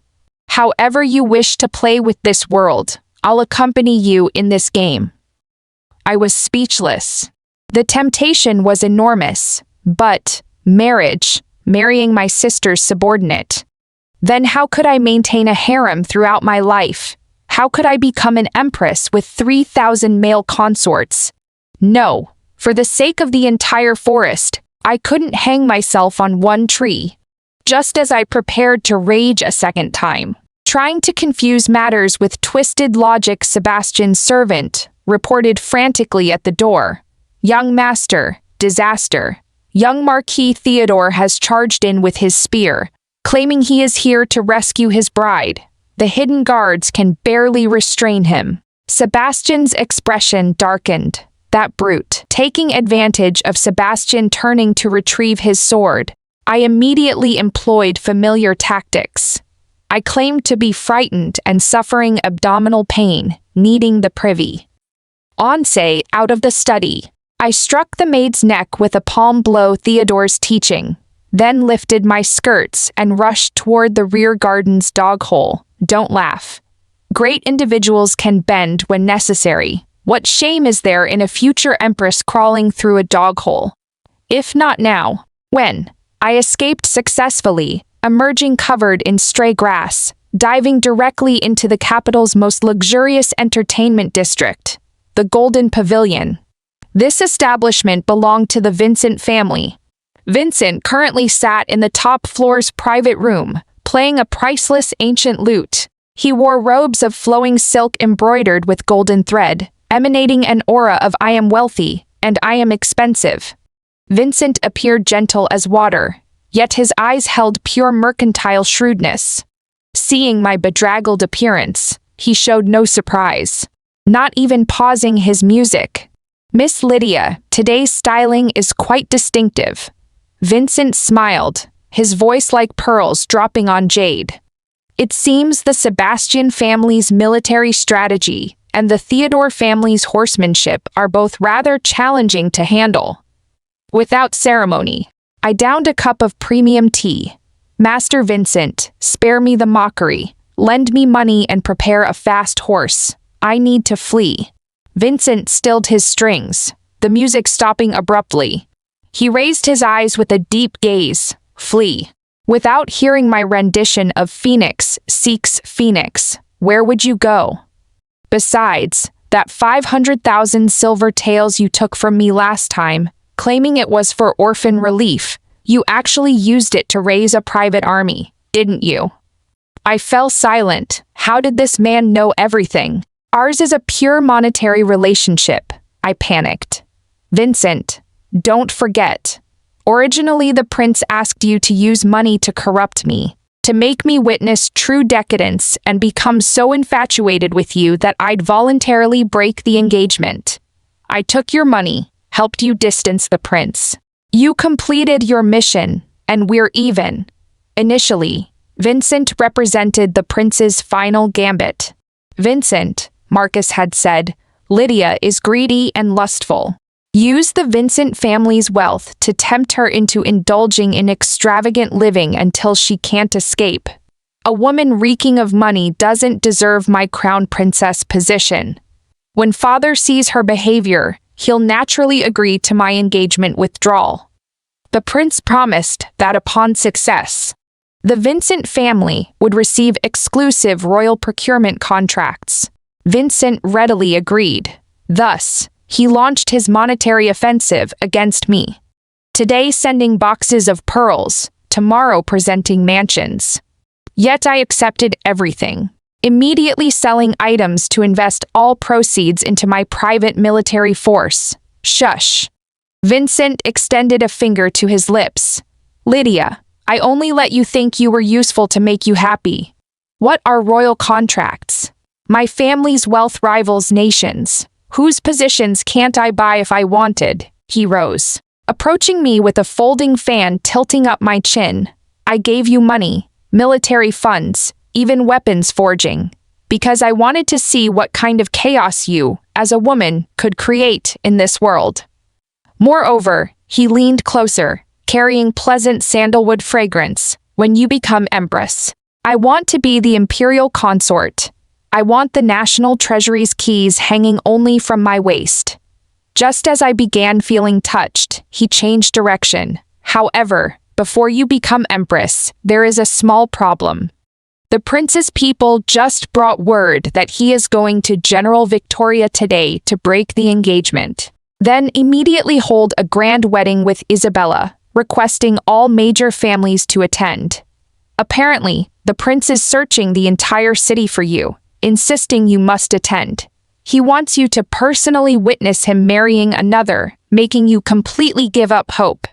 However you wish to play with this world, I'll accompany you in this game. I was speechless. The temptation was enormous, but marrying my sister's subordinate. Then how could I maintain a harem throughout my life? How could I become an empress with 3,000 male consorts? No, for the sake of the entire forest, I couldn't hang myself on one tree. Just as I prepared to rage a second time, trying to confuse matters with twisted logic, Sebastian's servant reported frantically at the door. Young master, disaster. Young Marquis Theodore has charged in with his spear, claiming he is here to rescue his bride. The hidden guards can barely restrain him. Sebastian's expression darkened. That brute. Taking advantage of Sebastian turning to retrieve his sword, I immediately employed familiar tactics. I claimed to be frightened and suffering abdominal pain, needing the privy. Once out of the study, I struck the maid's neck with a palm blow Theodore's teaching, then lifted my skirts and rushed toward the rear garden's dog hole. Don't laugh. Great individuals can bend when necessary. What shame is there in a future empress crawling through a dog hole? If not now, when? I escaped successfully, emerging covered in stray grass, diving directly into the capital's most luxurious entertainment district, the Golden Pavilion. This establishment belonged to the Vincent family. Vincent currently sat in the top floor's private room, playing a priceless ancient lute. He wore robes of flowing silk embroidered with golden thread, emanating an aura of I am wealthy, and I am expensive. Vincent appeared gentle as water, yet his eyes held pure mercantile shrewdness. Seeing my bedraggled appearance, he showed no surprise, not even pausing his music. Miss Lydia, today's styling is quite distinctive. Vincent smiled, his voice like pearls dropping on jade. It seems the Sebastian family's military strategy and the Theodore family's horsemanship are both rather challenging to handle. Without ceremony, I downed a cup of premium tea. Master Vincent, spare me the mockery. Lend me money and prepare a fast horse. I need to flee. Vincent stilled his strings, the music stopping abruptly. He raised his eyes with a deep gaze. Flee. Without hearing my rendition of Phoenix seeks Phoenix, where would you go? Besides, that 500,000 silver taels you took from me last time, claiming it was for orphan relief, you actually used it to raise a private army, didn't you? I fell silent. How did this man know everything? Ours is a pure monetary relationship, I panicked. Vincent, don't forget. Originally, the prince asked you to use money to corrupt me, to make me witness true decadence and become so infatuated with you that I'd voluntarily break the engagement. I took your money, helped you distance the prince. You completed your mission, and we're even. Initially, Vincent represented the prince's final gambit. Vincent, Marcus had said, Lydia is greedy and lustful. Use the Vincent family's wealth to tempt her into indulging in extravagant living until she can't escape. A woman reeking of money doesn't deserve my crown princess position. When father sees her behavior, he'll naturally agree to my engagement withdrawal. The prince promised that upon success, the Vincent family would receive exclusive royal procurement contracts. Vincent readily agreed. Thus, he launched his monetary offensive against me. Today sending boxes of pearls, tomorrow presenting mansions. Yet I accepted everything, immediately selling items to invest all proceeds into my private military force. Shush. Vincent extended a finger to his lips. Lydia, I only let you think you were useful to make you happy. What are royal contracts? My family's wealth rivals nations. Whose positions can't I buy if I wanted? He rose, approaching me with a folding fan tilting up my chin. I gave you money, military funds, even weapons forging, because I wanted to see what kind of chaos you, as a woman, could create in this world. Moreover, he leaned closer, carrying pleasant sandalwood fragrance. When you become empress, I want to be the imperial consort. I want the national treasury's keys hanging only from my waist. Just as I began feeling touched, he changed direction. However, before you become empress, there is a small problem. The prince's people just brought word that he is going to General Victoria today to break the engagement. Then immediately hold a grand wedding with Isabella, requesting all major families to attend. Apparently, the prince is searching the entire city for you, insisting you must attend. He wants you to personally witness him marrying another, making you completely give up hope.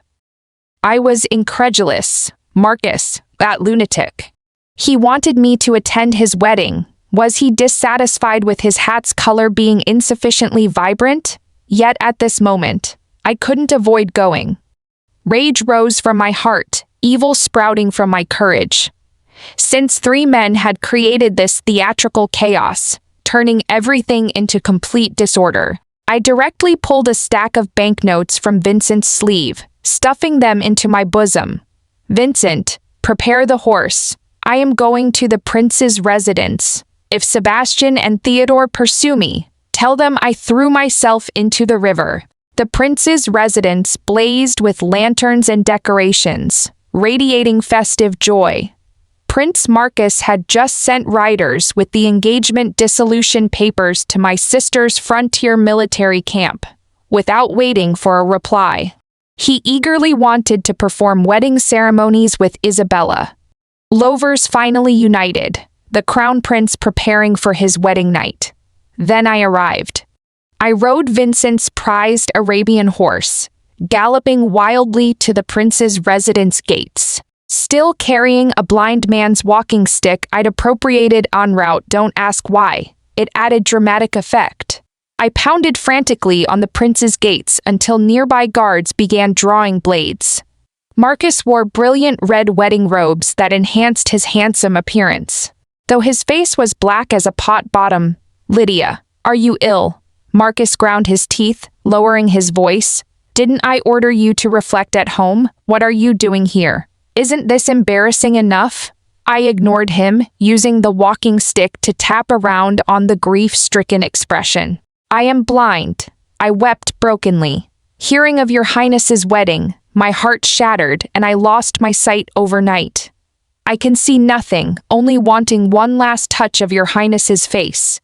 I was incredulous. Marcus, that lunatic. He wanted me to attend his wedding. Was he dissatisfied with his hat's color being insufficiently vibrant? Yet at this moment, I couldn't avoid going. Rage rose from my heart, evil sprouting from my courage. Since 3 men had created this theatrical chaos, turning everything into complete disorder, I directly pulled a stack of banknotes from Vincent's sleeve, stuffing them into my bosom. Vincent, prepare the horse. I am going to the prince's residence. If Sebastian and Theodore pursue me, tell them I threw myself into the river. The prince's residence blazed with lanterns and decorations, radiating festive joy. Prince Marcus had just sent riders with the engagement dissolution papers to my sister's frontier military camp, without waiting for a reply. He eagerly wanted to perform wedding ceremonies with Isabella. Lovers finally united, the crown prince preparing for his wedding night. Then I arrived. I rode Vincent's prized Arabian horse, galloping wildly to the prince's residence gates. Still carrying a blind man's walking stick I'd appropriated en route, don't ask why. It added dramatic effect. I pounded frantically on the prince's gates until nearby guards began drawing blades. Marcus wore brilliant red wedding robes that enhanced his handsome appearance. Though his face was black as a pot bottom. Lydia, are you ill? Marcus ground his teeth, lowering his voice. Didn't I order you to reflect at home? What are you doing here? Isn't this embarrassing enough? I ignored him, using the walking stick to tap around on the grief-stricken expression. I am blind. I wept brokenly. Hearing of your highness's wedding, my heart shattered and I lost my sight overnight. I can see nothing, only wanting one last touch of your highness's face.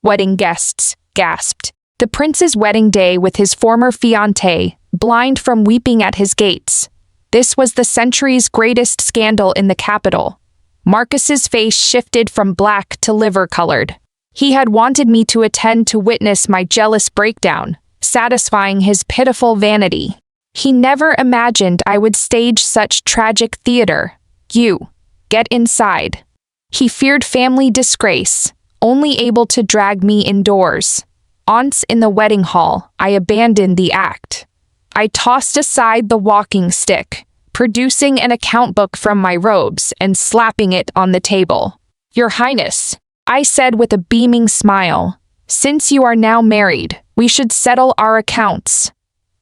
Wedding guests gasped. The prince's wedding day with his former fiancée, blind from weeping at his gates. This was the century's greatest scandal in the capital. Marcus's face shifted from black to liver-colored. He had wanted me to attend to witness my jealous breakdown, satisfying his pitiful vanity. He never imagined I would stage such tragic theater. You, get inside. He feared family disgrace, only able to drag me indoors. Once in the wedding hall, I abandoned the act. I tossed aside the walking stick, producing an account book from my robes and slapping it on the table. Your Highness, I said with a beaming smile, since you are now married, we should settle our accounts.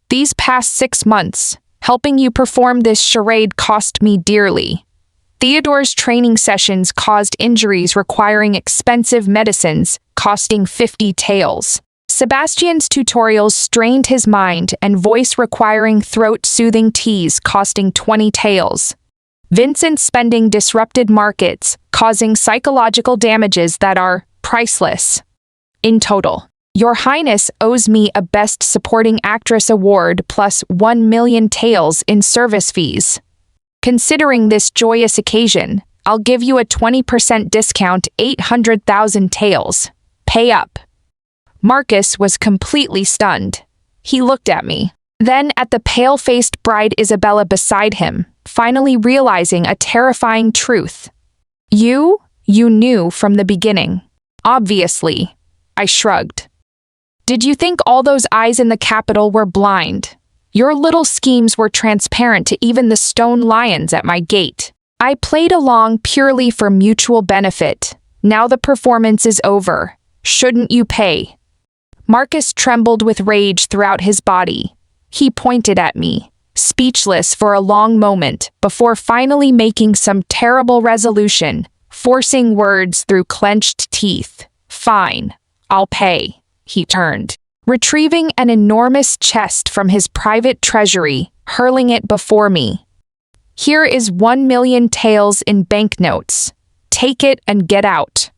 These past 6 months, helping you perform this charade cost me dearly. Theodore's training sessions caused injuries requiring expensive medicines, costing 50 taels. Sebastian's tutorials strained his mind and voice requiring throat-soothing teas costing 20 taels. Vincent's spending disrupted markets, causing psychological damages that are priceless. In total, Your Highness owes me a Best Supporting Actress award plus 1 million taels in service fees. Considering this joyous occasion, I'll give you a 20% discount, 800,000 taels. Pay up. Marcus was completely stunned. He looked at me, then at the pale-faced bride Isabella beside him, finally realizing a terrifying truth. You knew from the beginning. Obviously. I shrugged. Did you think all those eyes in the capital were blind? Your little schemes were transparent to even the stone lions at my gate. I played along purely for mutual benefit. Now the performance is over. Shouldn't you pay? Marcus trembled with rage throughout his body. He pointed at me, speechless for a long moment, before finally making some terrible resolution, forcing words through clenched teeth. Fine, I'll pay. He turned, retrieving an enormous chest from his private treasury, hurling it before me. Here is 1 million taels in banknotes. Take it and get out.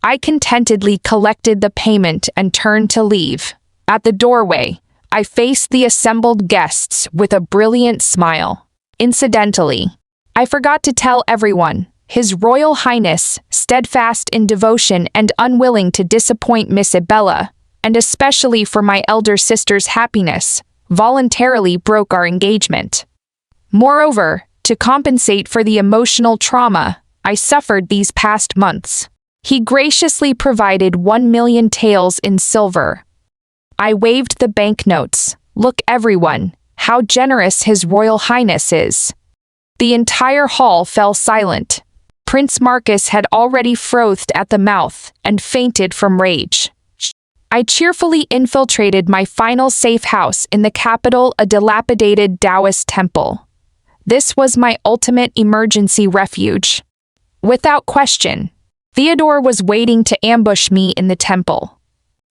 I contentedly collected the payment and turned to leave. At the doorway, I faced the assembled guests with a brilliant smile. Incidentally, I forgot to tell everyone, His Royal Highness, steadfast in devotion and unwilling to disappoint Miss Isabella, and especially for my elder sister's happiness, voluntarily broke our engagement. Moreover, to compensate for the emotional trauma I suffered these past months, he graciously provided 1 million taels in silver. I waved the banknotes. Look everyone, how generous His Royal Highness is. The entire hall fell silent. Prince Marcus had already frothed at the mouth and fainted from rage. I cheerfully infiltrated my final safe house in the capital, a dilapidated Taoist temple. This was my ultimate emergency refuge. Without question, Theodore was waiting to ambush me in the temple.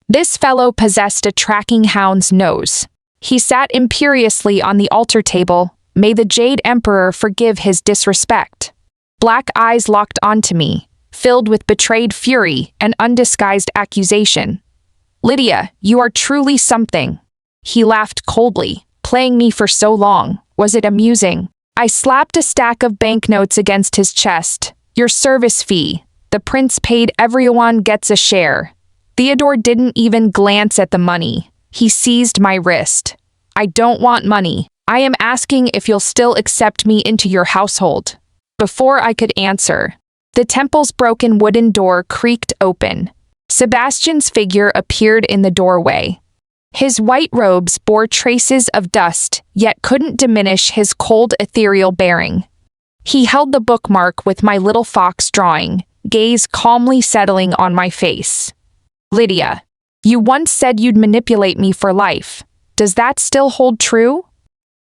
This fellow possessed a tracking hound's nose. He sat imperiously on the altar table. May the Jade Emperor forgive his disrespect. Black eyes locked onto me, filled with betrayed fury and undisguised accusation. Lydia, you are truly something. He laughed coldly. Playing me for so long, was it amusing? I slapped a stack of banknotes against his chest. Your service fee. The prince paid, everyone gets a share. Theodore didn't even glance at the money. He seized my wrist. I don't want money. I am asking if you'll still accept me into your household. Before I could answer, the temple's broken wooden door creaked open. Sebastian's figure appeared in the doorway. His white robes bore traces of dust, yet couldn't diminish his cold ethereal bearing. He held the bookmark with my little fox drawing, gaze calmly settling on my face. Lydia, you once said you'd manipulate me for life. Does that still hold true?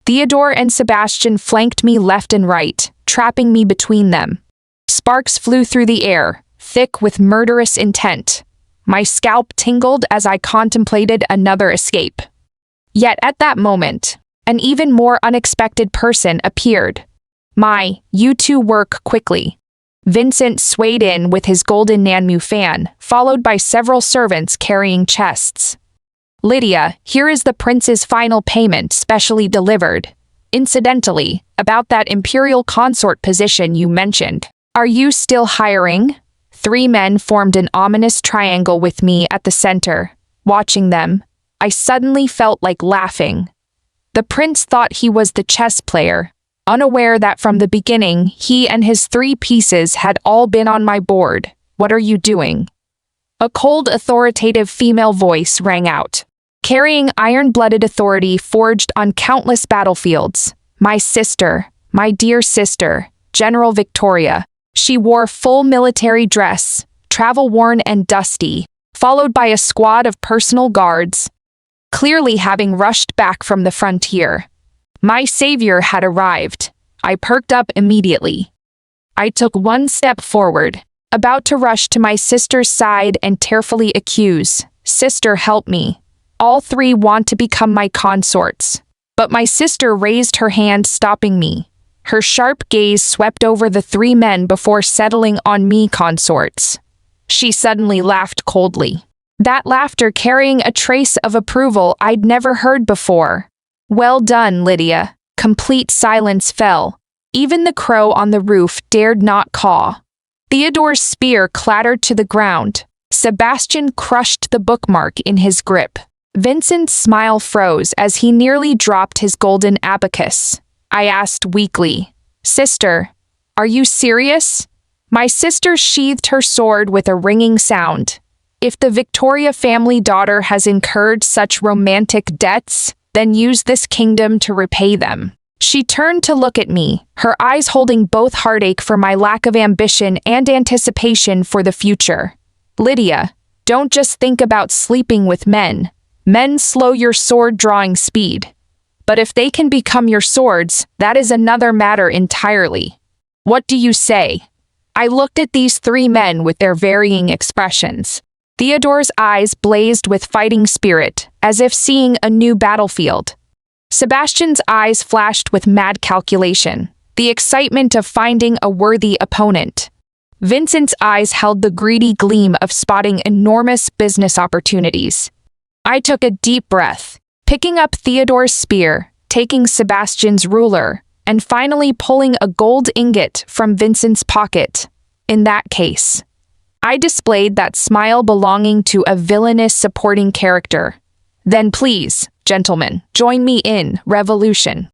Theodore and Sebastian flanked me left and right, trapping me between them. Sparks flew through the air, thick with murderous intent. My scalp tingled as I contemplated another escape. Yet at that moment, an even more unexpected person appeared. You two work quickly. Vincent swayed in with his golden Nanmu fan, followed by several servants carrying chests. Lydia, here is the prince's final payment specially delivered. Incidentally, about that imperial consort position you mentioned. Are you still hiring? 3 men formed an ominous triangle with me at the center. Watching them, I suddenly felt like laughing. The prince thought he was the chess player, unaware that from the beginning he and his 3 pieces had all been on my board. What are you doing? A cold, authoritative female voice rang out, carrying iron-blooded authority forged on countless battlefields. My sister, my dear sister, General Victoria. She wore full military dress, travel-worn and dusty, followed by a squad of personal guards, clearly having rushed back from the frontier. My savior had arrived. I perked up immediately. I took 1 step forward, about to rush to my sister's side and tearfully accuse, Sister, help me. All three want to become my consorts. But my sister raised her hand, stopping me. Her sharp gaze swept over the three men before settling on me, consorts. She suddenly laughed coldly. That laughter carrying a trace of approval I'd never heard before. Well done, Lydia. Complete silence fell. Even the crow on the roof dared not caw. Theodore's spear clattered to the ground. Sebastian crushed the bookmark in his grip. Vincent's smile froze as he nearly dropped his golden abacus. I asked weakly, Sister, are you serious? My sister sheathed her sword with a ringing sound. If the Victoria family daughter has incurred such romantic debts, then use this kingdom to repay them. She turned to look at me, her eyes holding both heartache for my lack of ambition and anticipation for the future. Lydia, don't just think about sleeping with men. Men slow your sword-drawing speed. But if they can become your swords, that is another matter entirely. What do you say? I looked at these three men with their varying expressions. Theodore's eyes blazed with fighting spirit, as if seeing a new battlefield. Sebastian's eyes flashed with mad calculation, the excitement of finding a worthy opponent. Vincent's eyes held the greedy gleam of spotting enormous business opportunities. I took a deep breath, picking up Theodore's spear, taking Sebastian's ruler, and finally pulling a gold ingot from Vincent's pocket. In that case, I displayed that smile belonging to a villainous supporting character. Then please, gentlemen, join me in revolution.